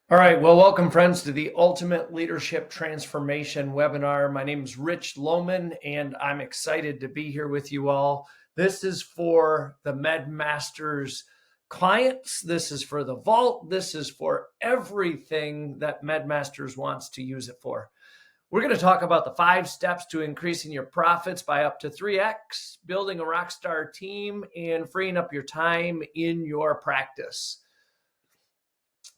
All right. Well, welcome, friends, to the Ultimate Leadership Transformation webinar. My name is Rich Lohman, and I'm excited to be here with you all. This is for the MedMasters clients. This is for the Vault. This is for everything that MedMasters wants to use it for. We're going to talk about the 5 steps to increasing your profits by up to 3x, building a rockstar team, and freeing up your time in your practice.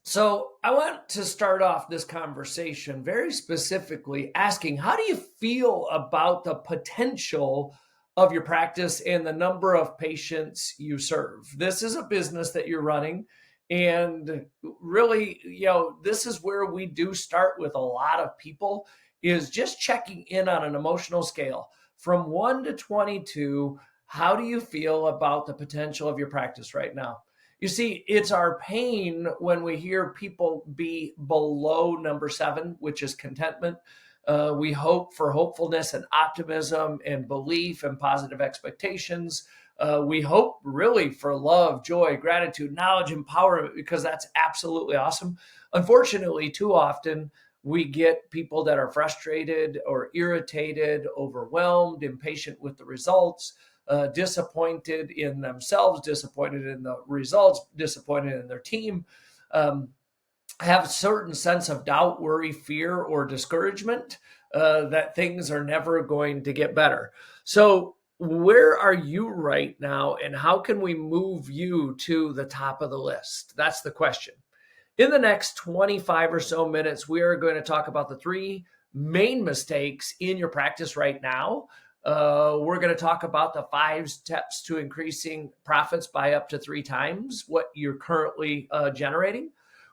So I want to start off this conversation very specifically asking, how do you feel about the potential of your practice and the number of patients you serve? This is a business that you're running. And really, this is where we do start with a lot of people is just checking in on an emotional scale from 1 to 22. How do you feel about the potential of your practice right now? You see, it's our pain when we hear people be below number 7, which is contentment. We hope for hopefulness and optimism and belief and positive expectations. We hope really for love, joy, gratitude, knowledge, empowerment, because that's absolutely awesome. Unfortunately, too often we get people that are frustrated or irritated, overwhelmed, impatient with the results. Disappointed in themselves, disappointed in the results, disappointed in their team, have a certain sense of doubt, worry, fear, or discouragement that things are never going to get better. So where are you right now, and how can we move you to the top of the list? That's the question. In the next 25 or so minutes, we are going to talk about the 3 main mistakes in your practice right now. We're going to talk about the 5 steps to increasing profits by up to 3 times what you're currently generating.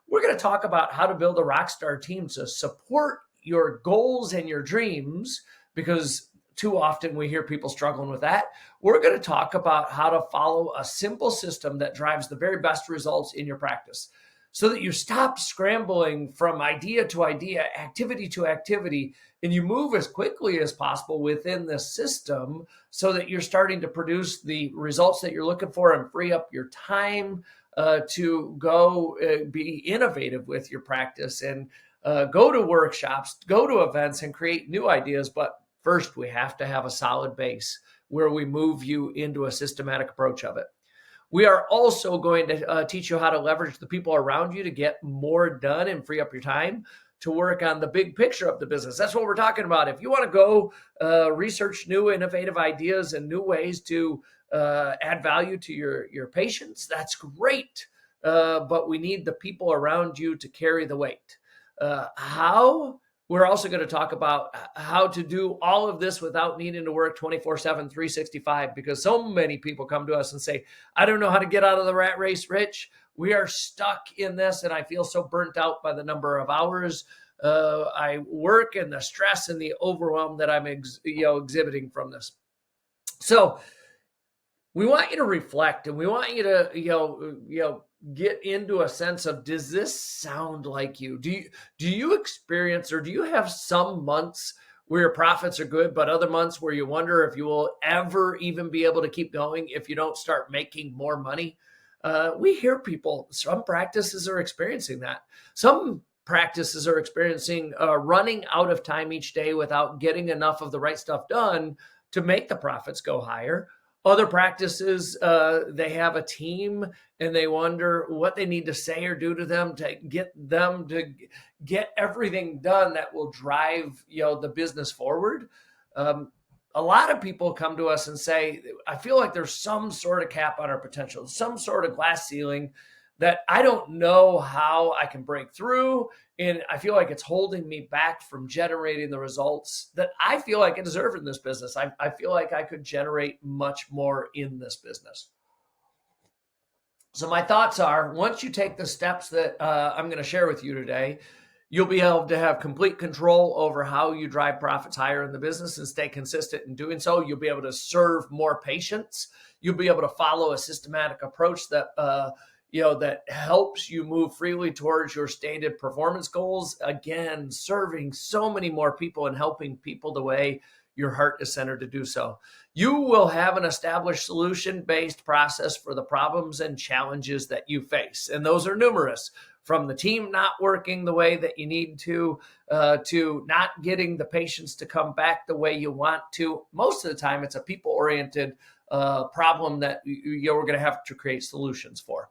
We're going to talk about how to build a rockstar team to support your goals and your dreams, because too often we hear people struggling with that. We're going to talk about how to follow a simple system that drives the very best results in your practice, so that you stop scrambling from idea to idea, activity to activity, and you move as quickly as possible within the system so that you're starting to produce the results that you're looking for and free up your time to go be innovative with your practice and go to workshops, go to events, and create new ideas. But first, we have to have a solid base where we move you into a systematic approach of it. We are also going to teach you how to leverage the people around you to get more done and free up your time to work on the big picture of the business. That's what we're talking about. If you want to go research new innovative ideas and new ways to add value to your patients, that's great. But we need the people around you to carry the weight. How? We're also going to talk about how to do all of this without needing to work 24/7, 365, because so many people come to us and say, I don't know how to get out of the rat race, Rich. We are stuck in this, and I feel so burnt out by the number of hours I work and the stress and the overwhelm that I'm exhibiting from this. So we want you to reflect, and we want you to get into a sense of, does this sound like you? Do you experience, or do you have some months where your profits are good, but other months where you wonder if you will ever even be able to keep going if you don't start making more money? We hear people, some practices are experiencing that. Some practices are experiencing running out of time each day without getting enough of the right stuff done to make the profits go higher. Other practices, they have a team and they wonder what they need to say or do to them to get everything done that will drive the business forward. A lot of people come to us and say, I feel like there's some sort of cap on our potential, some sort of glass ceiling that I don't know how I can break through. And I feel like it's holding me back from generating the results that I feel like I deserve in this business. I feel like I could generate much more in this business. So my thoughts are, once you take the steps that I'm going to share with you today, you'll be able to have complete control over how you drive profits higher in the business and stay consistent in doing so. You'll be able to serve more patients. You'll be able to follow a systematic approach that that helps you move freely towards your stated performance goals. Again, serving so many more people and helping people the way your heart is centered to do so. You will have an established solution-based process for the problems and challenges that you face. And those are numerous, from the team not working the way that you need to not getting the patients to come back the way you want to. Most of the time, it's a people-oriented problem that you're going to have to create solutions for.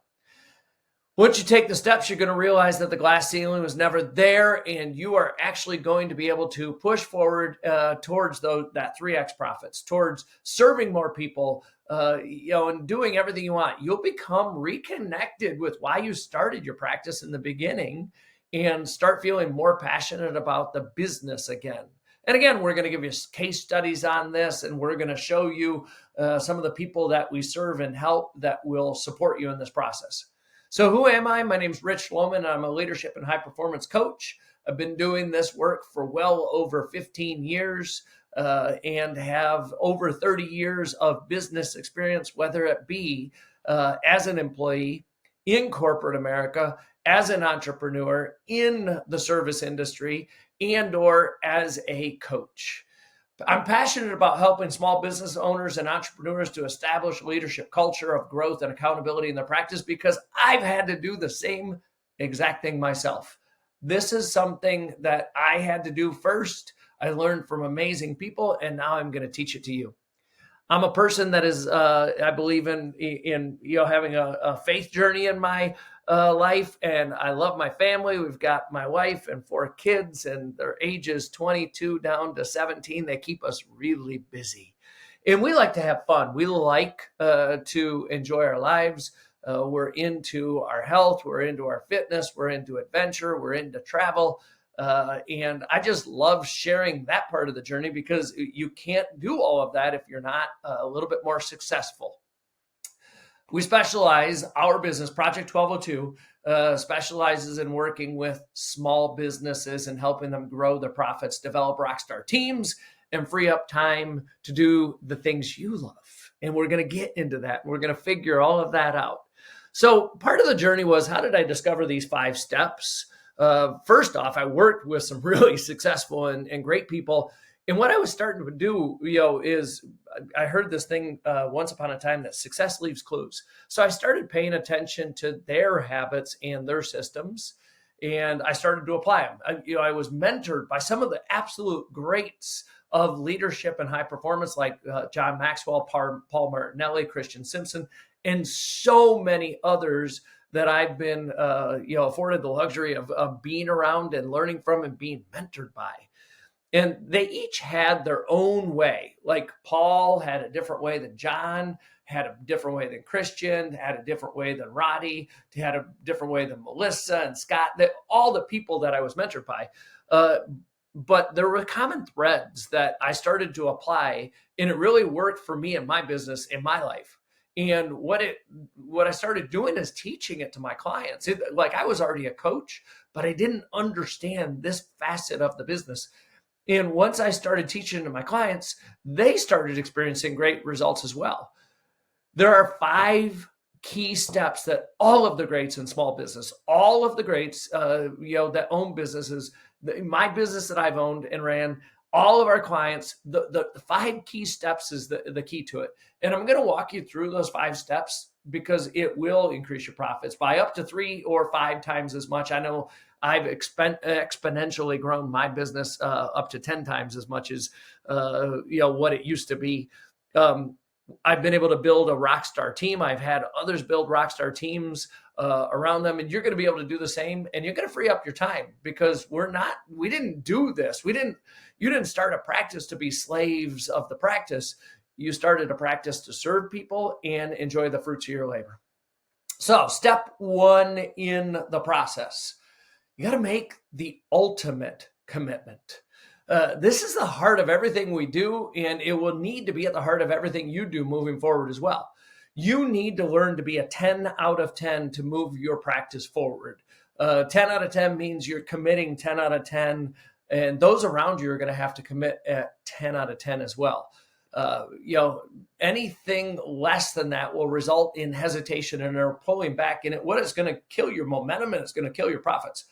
Once you take the steps, you're going to realize that the glass ceiling was never there, and you are actually going to be able to push forward towards that 3x profits, towards serving more people, and doing everything you want. You'll become reconnected with why you started your practice in the beginning and start feeling more passionate about the business again. And again, we're going to give you case studies on this, and we're going to show you some of the people that we serve and help that will support you in this process. So who am I? My name's Rich Lohman. I'm a leadership and high performance coach. I've been doing this work for well over 15 years and have over 30 years of business experience, whether it be as an employee in corporate America, as an entrepreneur in the service industry, and or as a coach. I'm passionate about helping small business owners and entrepreneurs to establish a leadership culture of growth and accountability in their practice because I've had to do the same exact thing myself. This is something that I had to do first. I learned from amazing people, and now I'm going to teach it to you. I'm a person that is, I believe in having a faith journey in my life, and I love my family. We've got my wife and 4 kids, and their ages 22 down to 17. They keep us really busy, and we like to have fun. We like to enjoy our lives. We're into our health. We're into our fitness. We're into adventure. We're into travel. And I just love sharing that part of the journey because you can't do all of that if you're not a little bit more successful. We specialize, our business, Project 1202, specializes in working with small businesses and helping them grow their profits, develop rockstar teams, and free up time to do the things you love. And we're going to get into that. We're going to figure all of that out. So part of the journey was, how did I discover these 5 steps? First off, I worked with some really successful and great people. And what I was starting to do, is I heard this thing once upon a time that success leaves clues. So I started paying attention to their habits and their systems, and I started to apply them. I was mentored by some of the absolute greats of leadership and high performance, like John Maxwell, Paul Martinelli, Christian Simpson, and so many others that I've been, afforded the luxury of being around and learning from and being mentored by. And they each had their own way. Like Paul had a different way than John, had a different way than Christian, had a different way than Roddy, had a different way than Melissa and Scott, all the people that I was mentored by. But there were common threads that I started to apply, and it really worked for me in my business, in my life. And what I started doing is teaching it to my clients. Like I was already a coach, but I didn't understand this facet of the business. And once I started teaching to my clients, they started experiencing great results as well. There are 5 key steps that all of the greats in small business, all of the greats, that own businesses, my business that I've owned and ran, all of our clients, the 5 key steps is the key to it. And I'm going to walk you through those 5 steps because it will increase your profits by up to 3 or 5 times as much. I know I've exponentially grown my business up to 10 times as much as what it used to be. I've been able to build a rockstar team. I've had others build rockstar teams around them, and you're going to be able to do the same. And you're going to free up your time because we didn't do this. You didn't start a practice to be slaves of the practice. You started a practice to serve people and enjoy the fruits of your labor. So step 1 in the process, you got to make the ultimate commitment. This is the heart of everything we do, and it will need to be at the heart of everything you do moving forward as well. You need to learn to be a 10 out of 10 to move your practice forward. 10 out of 10 means you're committing 10 out of 10, and those around you are going to have to commit at 10 out of 10 as well. Anything less than that will result in hesitation and are pulling back in it. What is going to kill your momentum, and it's going to kill your profits.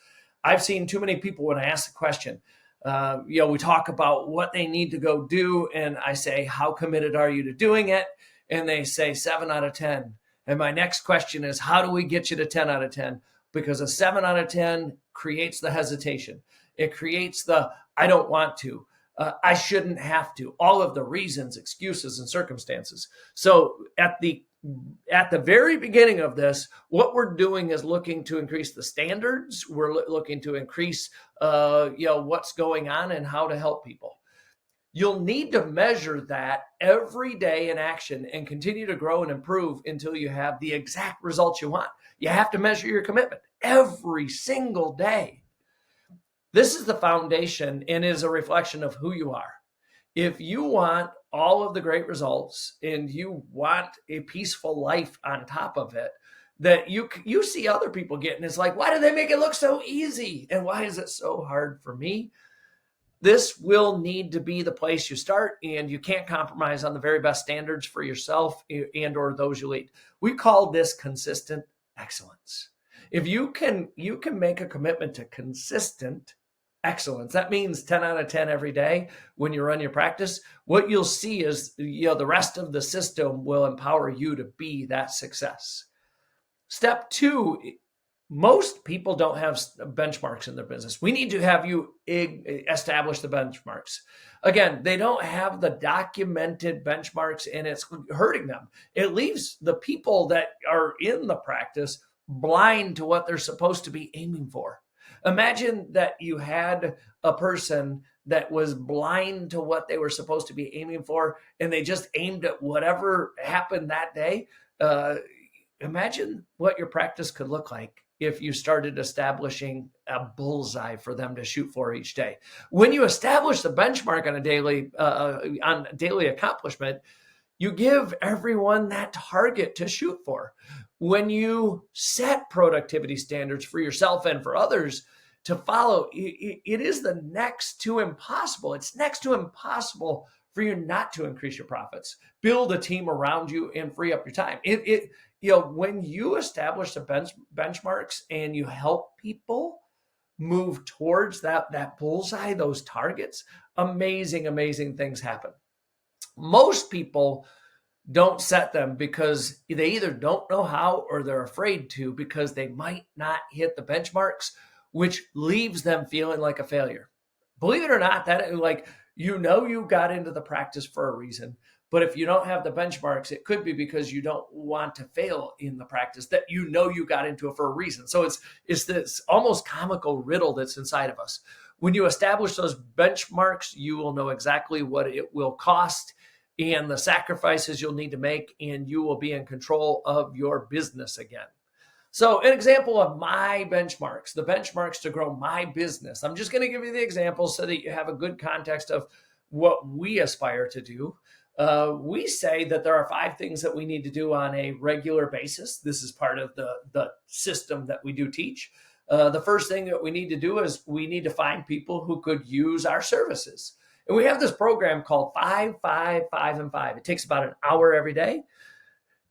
I've seen too many people when I ask the question, we talk about what they need to go do. And I say, how committed are you to doing it? And they say 7 out of 10. And my next question is, how do we get you to 10 out of 10? because a 7 out of 10 creates the hesitation. It creates the, I don't want to, I shouldn't have to, all of the reasons, excuses, and circumstances. So at the very beginning of this, what we're doing is looking to increase the standards. We're looking to increase, what's going on and how to help people. You'll need to measure that every day in action and continue to grow and improve until you have the exact results you want. You have to measure your commitment every single day. This is the foundation and is a reflection of who you are. If you want all of the great results and you want a peaceful life on top of it, that you see other people getting, it's like, why do they make it look so easy? And why is it so hard for me? This will need to be the place you start, and you can't compromise on the very best standards for yourself and or those you lead. We call this consistent excellence. If you can make a commitment to consistent excellence, that means 10 out of 10 every day when you run your practice. What you'll see is, the rest of the system will empower you to be that success. Step 2, most people don't have benchmarks in their business. We need to have you establish the benchmarks. Again, they don't have the documented benchmarks, and it's hurting them. It leaves the people that are in the practice blind to what they're supposed to be aiming for. Imagine that you had a person that was blind to what they were supposed to be aiming for, and they just aimed at whatever happened that day. Imagine what your practice could look like if you started establishing a bullseye for them to shoot for each day. When you establish the benchmark on daily accomplishment, you give everyone that target to shoot for. When you set productivity standards for yourself and for others to follow, it is the next to impossible. It's next to impossible for you not to increase your profits, build a team around you, and free up your time. When you establish the benchmarks and you help people move towards that bullseye, those targets, amazing things happen. Most people don't set them because they either don't know how or they're afraid to, because they might not hit the benchmarks, which leaves them feeling like a failure. Believe it or not, you got into the practice for a reason. But if you don't have the benchmarks, it could be because you don't want to fail in the practice, that you got into it for a reason. So it's this almost comical riddle that's inside of us. When you establish those benchmarks, you will know exactly what it will cost and the sacrifices you'll need to make, and you will be in control of your business again. So an example of my benchmarks, the benchmarks to grow my business. I'm just going to give you the example so that you have a good context of what we aspire to do. We say that there are 5 things that we need to do on a regular basis. This is part of the system that we do teach. The first thing that we need to do is we need to find people who could use our services. And we have this program called 5, 5, 5, and 5. It takes about an hour every day.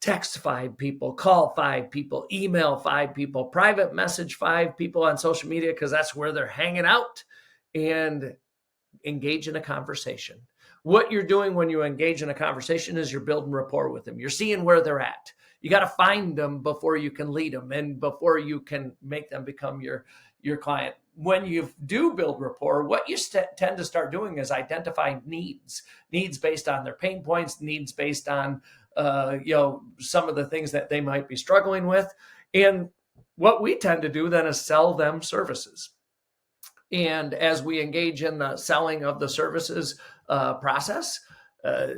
Text 5 people, call 5 people, email 5 people, private message 5 people on social media, because that's where they're hanging out, and engage in a conversation. What you're doing when you engage in a conversation is you're building rapport with them. You're seeing where they're at. You got to find them before you can lead them and before you can make them become your client. When you do build rapport, what you tend to start doing is identifying needs based on their pain points, needs based on some of the things that they might be struggling with. And what we tend to do then is sell them services. And as we engage in the selling of the services process,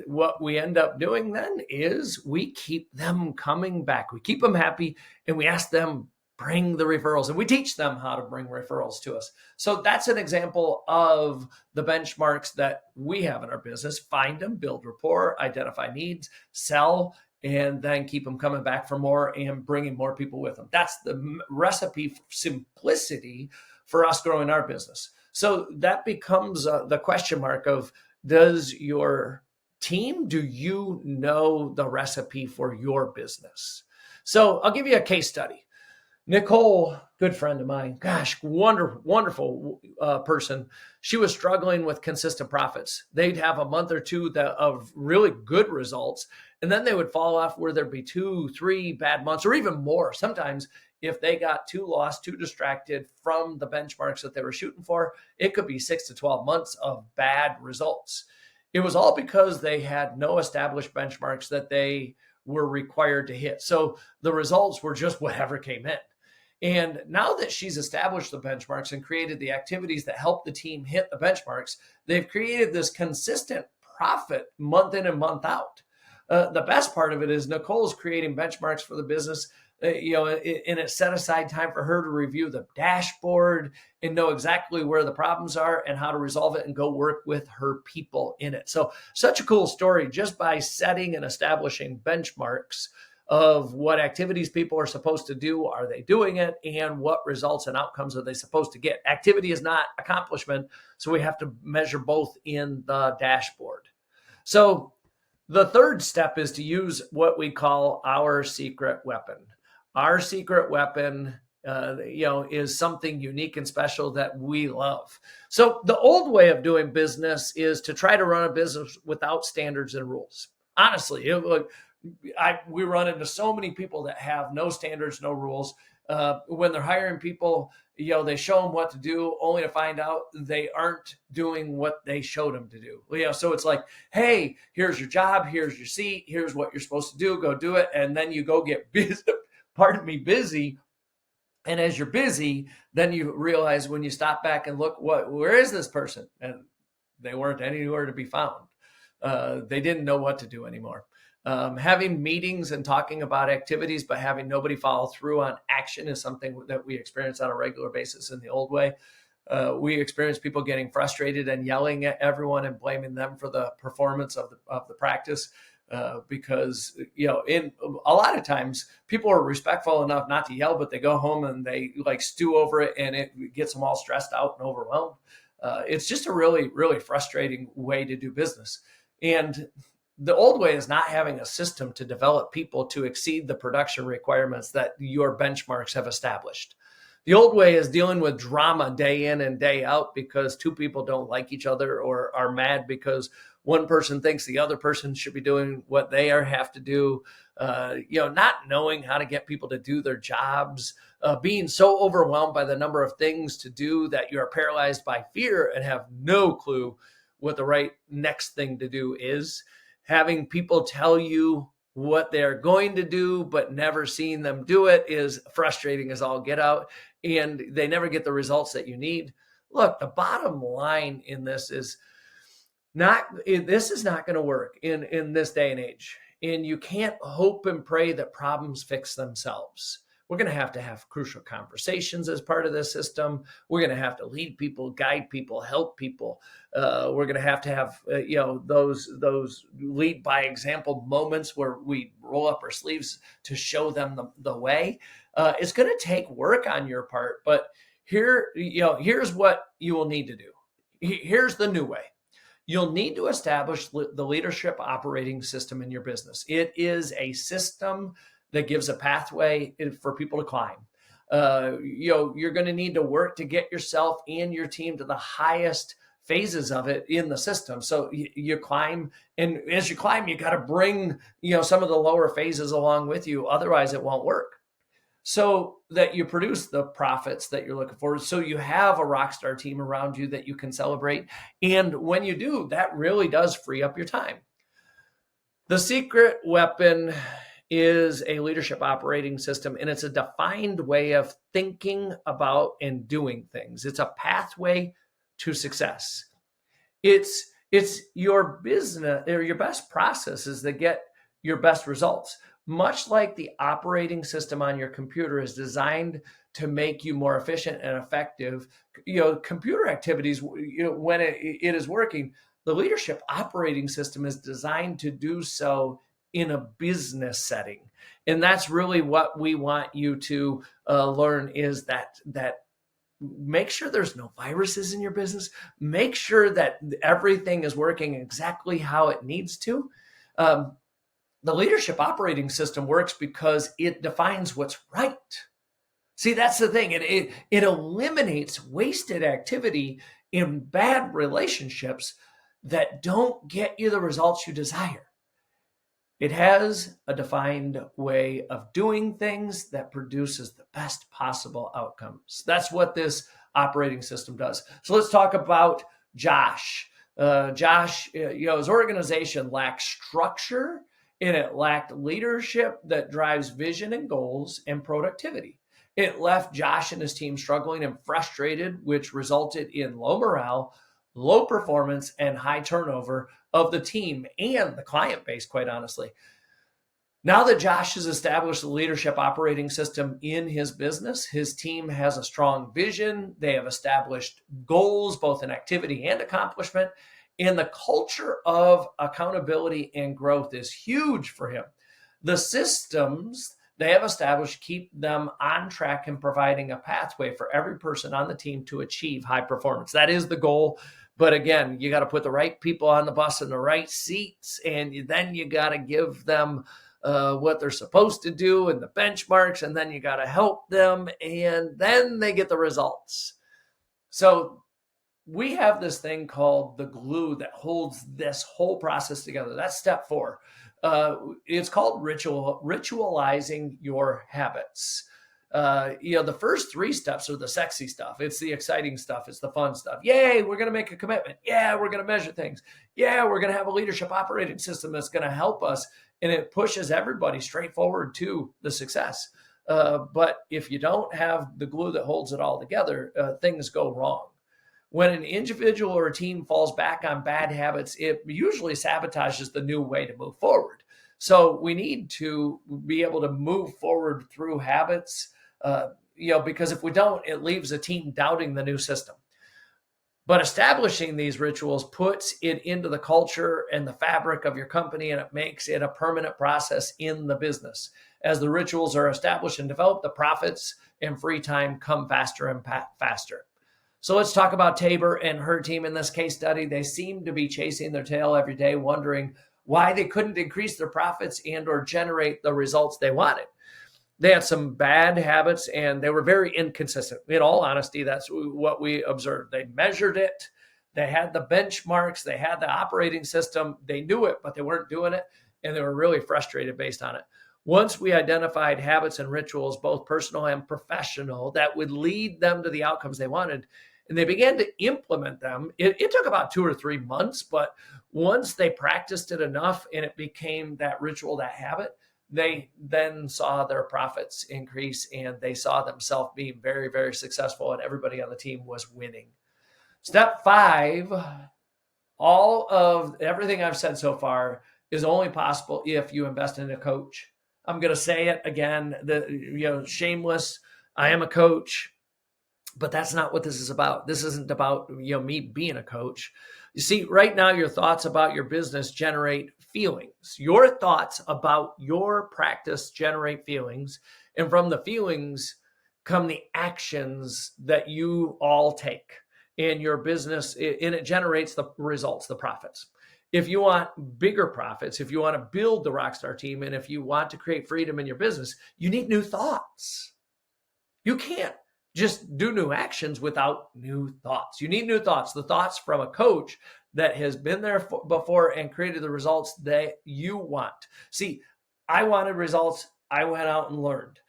what we end up doing then is we keep them coming back. We keep them happy, and we ask them, bring the referrals, and we teach them how to bring referrals to us. So that's an example of the benchmarks that we have in our business. Find them, build rapport, identify needs, sell, and then keep them coming back for more and bringing more people with them. That's the recipe for simplicity for us growing our business. So that becomes the question mark of, does your team, do you know the recipe for your business? So I'll give you a case study. Nicole, good friend of mine, gosh, wonderful person. She was struggling with consistent profits. They'd have a month or two of really good results, and then they would fall off where there'd be 2, 3 bad months, or even more. Sometimes, if they got too lost, too distracted from the benchmarks that they were shooting for, it could be 6 to 12 months of bad results. It was all because they had no established benchmarks that they were required to hit. So the results were just whatever came in. And now that she's established the benchmarks and created the activities that help the team hit the benchmarks, they've created this consistent profit month in and month out. The best part of it is Nicole's creating benchmarks for the business, and it's set aside time for her to review the dashboard and know exactly where the problems are and how to resolve it and go work with her people in it. So such a cool story just by setting and establishing benchmarks of what activities people are supposed to do. Are they doing it? And what results and outcomes are they supposed to get? Activity is not accomplishment, so we have to measure both in the dashboard. So the third step is to use what we call our secret weapon. Our secret weapon, is something unique and special that we love. So the old way of doing business is to try to run a business without standards and rules. Honestly, we run into so many people that have no standards, no rules. When they're hiring people, they show them what to do only to find out they aren't doing what they showed them to do. So it's like, hey, here's your job, here's your seat, here's what you're supposed to do, go do it. And then you go get busy. And as you're busy, then you realize when you stop back and look, where is this person? And they weren't anywhere to be found. They didn't know what to do anymore. Having meetings and talking about activities, but having nobody follow through on action is something that we experience on a regular basis in the old way. We experience people getting frustrated and yelling at everyone and blaming them for the performance of the practice. Because, in a lot of times people are respectful enough not to yell, but they go home and they stew over it and it gets them all stressed out and overwhelmed. It's just a really, really frustrating way to do business. And the old way is not having a system to develop people to exceed the production requirements that your benchmarks have established. The old way is dealing with drama day in and day out because two people don't like each other or are mad because one person thinks the other person should be doing what they have to do. Not knowing how to get people to do their jobs, being so overwhelmed by the number of things to do that you're paralyzed by fear and have no clue what the right next thing to do is. Having people tell you what they're going to do, but never seeing them do it is frustrating as all get out, and they never get the results that you need. Look, the bottom line in this is this is not going to work in this day and age, and you can't hope and pray that problems fix themselves. We're going to have crucial conversations as part of this system. We're going to have to lead people, guide people, help people. We're going to have those lead by example moments where we roll up our sleeves to show them the way. It's going to take work on your part, but here's what you will need to do. Here's the new way. You'll need to establish the leadership operating system in your business. It is a system that gives a pathway for people to climb. You're going to need to work to get yourself and your team to the highest phases of it in the system. So you climb, and as you climb, you got to bring, some of the lower phases along with you. Otherwise it won't work. So that you produce the profits that you're looking for. So you have a Rockstar team around you that you can celebrate. And when you do, that really does free up your time. The secret weapon is a leadership operating system, and it's a defined way of thinking about and doing things. It's a pathway to success. It's your business or your best processes that get your best results. Much like the operating system on your computer is designed to make you more efficient and effective, computer activities, when it is working, the leadership operating system is designed to do so in a business setting. And that's really what we want you to learn is that make sure there's no viruses in your business. Make sure that everything is working exactly how it needs to. The leadership operating system works because it defines what's right. See, that's the thing. It eliminates wasted activity in bad relationships that don't get you the results you desire. It has a defined way of doing things that produces the best possible outcomes. That's what this operating system does. So let's talk about Josh. Josh, his organization lacked structure and it lacked leadership that drives vision and goals and productivity. It left Josh and his team struggling and frustrated, which resulted in low morale, low performance, and high turnover of the team and the client base, quite honestly. Now that Josh has established the leadership operating system in his business, his team has a strong vision. They have established goals, both in activity and accomplishment. And the culture of accountability and growth is huge for him. The systems they have established keep them on track and providing a pathway for every person on the team to achieve high performance. That is the goal. But again, you got to put the right people on the bus in the right seats, and then you got to give them what they're supposed to do and the benchmarks, and then you got to help them, and then they get the results. So we have this thing called the glue that holds this whole process together. That's step 4. It's called ritualizing your habits. The first 3 steps are the sexy stuff. It's the exciting stuff. It's the fun stuff. Yay, we're going to make a commitment. Yeah, we're going to measure things. Yeah, we're going to have a leadership operating system that's going to help us. And it pushes everybody straight forward to the success. But if you don't have the glue that holds it all together, things go wrong. When an individual or a team falls back on bad habits, it usually sabotages the new way to move forward. So we need to be able to move forward through habits, because if we don't, it leaves a team doubting the new system. But establishing these rituals puts it into the culture and the fabric of your company, and it makes it a permanent process in the business. As the rituals are established and developed, the profits and free time come faster and faster. So let's talk about Tabor and her team in this case study. They seem to be chasing their tail every day, wondering why they couldn't increase their profits and or generate the results they wanted. They had some bad habits and they were very inconsistent. In all honesty, that's what we observed. They measured it. They had the benchmarks. They had the operating system. They knew it, but they weren't doing it. And they were really frustrated based on it. Once we identified habits and rituals, both personal and professional, that would lead them to the outcomes they wanted, and they began to implement them, it took about 2 or 3 months, but once they practiced it enough and it became that ritual, that habit, they then saw their profits increase and they saw themselves being very, very successful, and everybody on the team was winning. Step 5, all of everything I've said so far is only possible if you invest in a coach. I'm going to say it again, shameless. I am a coach, but that's not what this is about. This isn't about, me being a coach. You see, right now, your thoughts about your business generate feelings. Your thoughts about your practice generate feelings. And from the feelings come the actions that you all take in your business, and it generates the results, the profits. If you want bigger profits, if you want to build the Rockstar team, and if you want to create freedom in your business, you need new thoughts. You can't just do new actions without new thoughts. You need new thoughts, the thoughts from a coach that has been there before and created the results that you want. See, I wanted results. I went out and learned.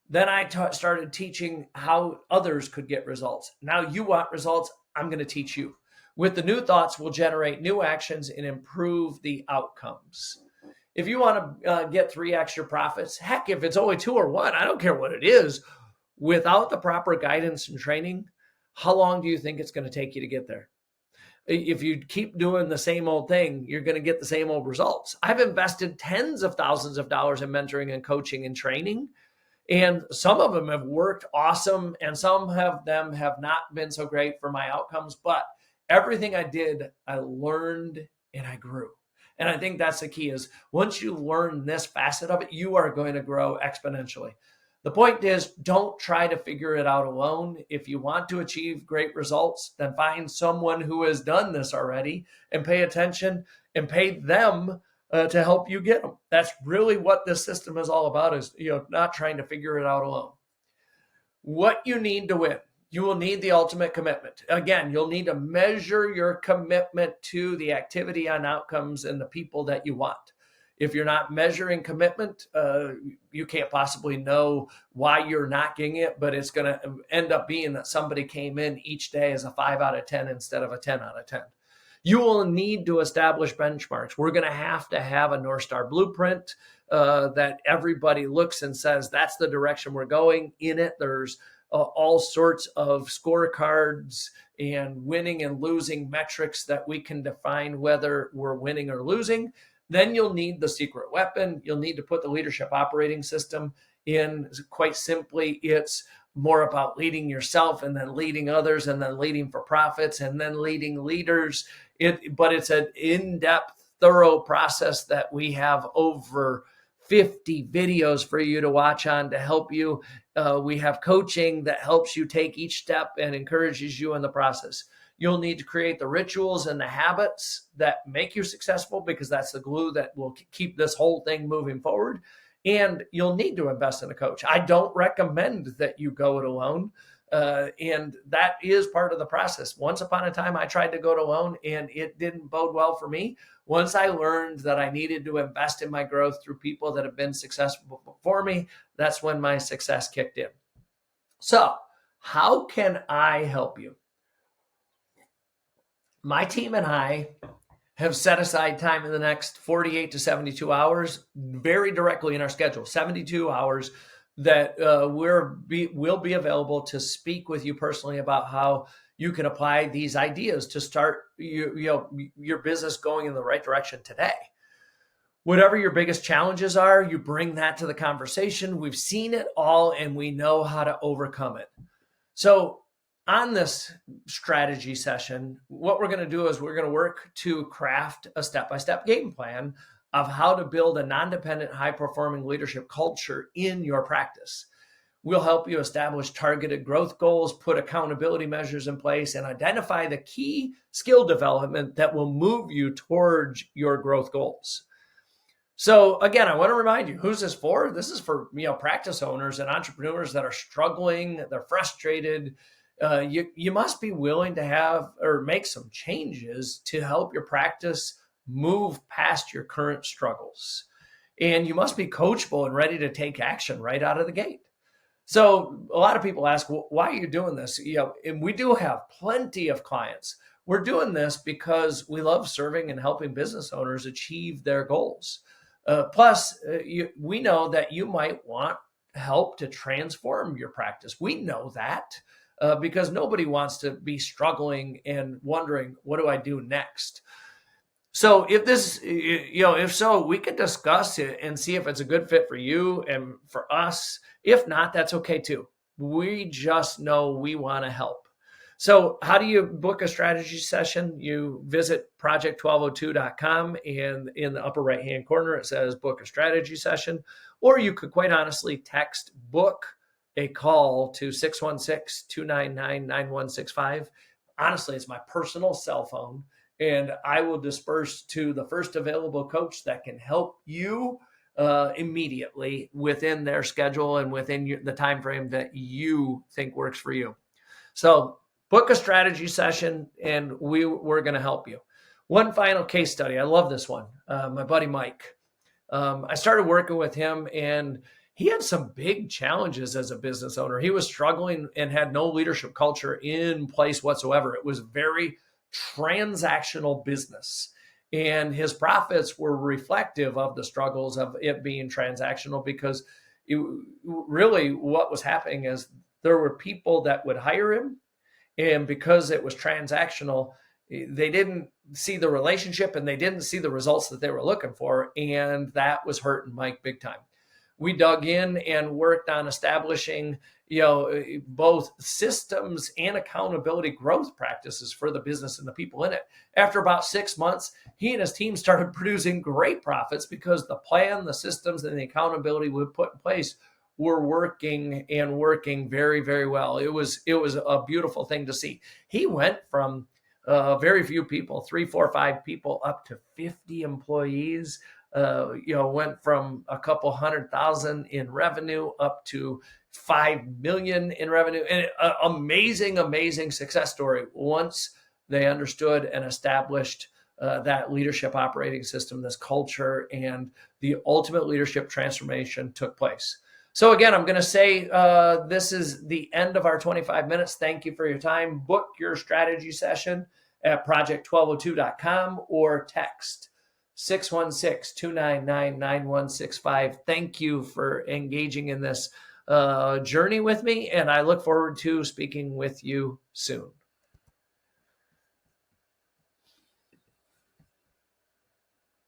Then I started teaching how others could get results. Now you want results. I'm going to teach you. With the new thoughts, we'll generate new actions and improve the outcomes. If you want to get 3x your profits, heck, if it's only 2 or 1, I don't care what it is. Without the proper guidance and training, how long do you think it's going to take you to get there? If you keep doing the same old thing, you're going to get the same old results. I've invested tens of thousands of dollars in mentoring and coaching and training, and some of them have worked awesome, and some of them have not been so great for my outcomes. But everything I did, I learned and I grew. And I think that's the key is once you learn this facet of it, you are going to grow exponentially. The point is, don't try to figure it out alone. If you want to achieve great results, then find someone who has done this already and pay attention and pay them to help you get them. That's really what this system is all about, is not trying to figure it out alone. What you need to win. You will need the ultimate commitment. Again, you'll need to measure your commitment to the activity and outcomes and the people that you want. If you're not measuring commitment, you can't possibly know why you're not getting it, but it's going to end up being that somebody came in each day as a 5 out of 10 instead of a 10 out of 10. You will need to establish benchmarks. We're going to have a North Star blueprint that everybody looks and says, that's the direction we're going. In it, there's all sorts of scorecards and winning and losing metrics that we can define whether we're winning or losing. Then you'll need the secret weapon. You'll need to put the leadership operating system in. Quite simply, it's more about leading yourself and then leading others and then leading for profits and then leading leaders. But it's an in-depth, thorough process that we have over 50 videos for you to watch on to help you. We have coaching that helps you take each step and encourages you in the process. You'll need to create the rituals and the habits that make you successful, because that's the glue that will keep this whole thing moving forward. And you'll need to invest in a coach. I don't recommend that you go it alone. And that is part of the process. Once upon a time, I tried to go it alone and it didn't bode well for me. Once I learned that I needed to invest in my growth through people that have been successful before me, that's when my success kicked in. So, how can I help you? My team and I have set aside time in the next 48 to 72 hours, very directly in our schedule, 72 hours, that we'll be available to speak with you personally about how you can apply these ideas to start your business going in the right direction today. Whatever your biggest challenges are, you bring that to the conversation. We've seen it all and we know how to overcome it. So on this strategy session, what we're going to do is we're going to work to craft a step-by-step game plan of how to build a non-dependent, high-performing leadership culture in your practice. We'll help you establish targeted growth goals, put accountability measures in place, and identify the key skill development that will move you towards your growth goals. So again, I want to remind you, who's this for? This is for practice owners and entrepreneurs that are struggling, they're frustrated. You must be willing to have or make some changes to help your practice move past your current struggles. And you must be coachable and ready to take action right out of the gate. So a lot of people ask, well, why are you doing this? And we do have plenty of clients. We're doing this because we love serving and helping business owners achieve their goals. Plus, we know that you might want help to transform your practice. We know that because nobody wants to be struggling and wondering, what do I do next? So if so, we can discuss it and see if it's a good fit for you and for us. If not, that's okay too. We just know we want to help. So how do you book a strategy session? You visit project1202.com and in the upper right-hand corner, it says book a strategy session, or you could quite honestly text book a call to 616-299-9165. Honestly, it's my personal cell phone, and I will disperse to the first available coach that can help you immediately within their schedule and within the time frame that you think works for you. So book a strategy session, and we're going to help you. One final case study. I love this one. My buddy Mike. I started working with him, and he had some big challenges as a business owner. He was struggling and had no leadership culture in place whatsoever. It was very transactional business, and his profits were reflective of the struggles of it being transactional, because really what was happening is there were people that would hire him, and because it was transactional, they didn't see the relationship and they didn't see the results that they were looking for, and that was hurting Mike big time. We dug in and worked on establishing, both systems and accountability growth practices for the business and the people in it. After about 6 months, he and his team started producing great profits because the plan, the systems, and the accountability we put in place were working very, very well. It was a beautiful thing to see. He went from very few people, 3, 4, 5 people, up to 50 employees. Went from a couple 100,000 in revenue up to 5 million in revenue. And amazing success story once they understood and established that leadership operating system, this culture, and the ultimate leadership transformation took place. So again, I'm going to say this is the end of our 25 minutes. Thank you for your time. Book your strategy session at project1202.com or text 616-299-9165. Thank you for engaging in this journey with me, and I look forward to speaking with you soon.